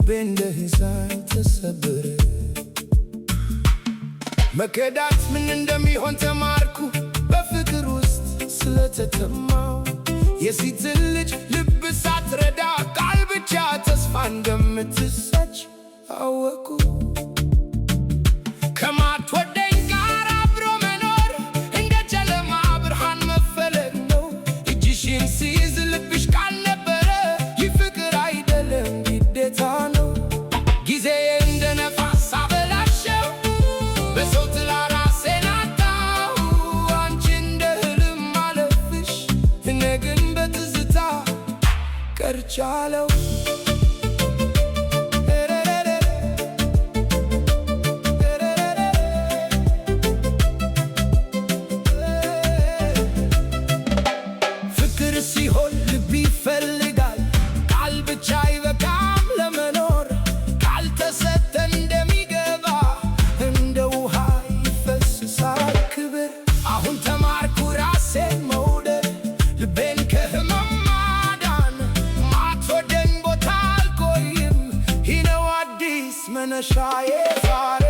ልቤ እንደ ሕፃን ተሰበረ። መከዳት ምን እንደሚሆን ተማርኩ በፍቅር ውስጥ ስለተጠማው። የሴትን ልጅ ልብ ሳትረዳ ቃል ብቻ ተስፋ እንደምትሰጭ አወኩ። ከማትወደኝ ጋር አብሮ መኖር እንደ ጨለማ ብርሃን መፈለግ ነው። እጅሽን ሲይዝ ልብሽ ቃል ነበረ። ይህ ፍቅር አይደለም ግዴታ ነው። ጊዜ እንደ ነፋስ አበላሸው፣ በሰው ጥላ ራሴን አጣሁ። አንቺ እንደ ህልም አለፍሽ፣ እኔ ግን በትዝታ ቀርቻለሁ። ሲሆን ልብ ይፈልጋል፣ ቃል ብቻ አይበቃም ለመኖር። ካልተሰጠ እንደሚገባ እንደ ውሃ ይፈስሳል ክብር። አሁን ተማርኩ ራሴን መውደድ፣ ልቤን ከህመም ማዳን። ማትወደኝ ቦታ አልቆይም፣ ይህ ነው አዲስ መነሻዬ ዛሬ።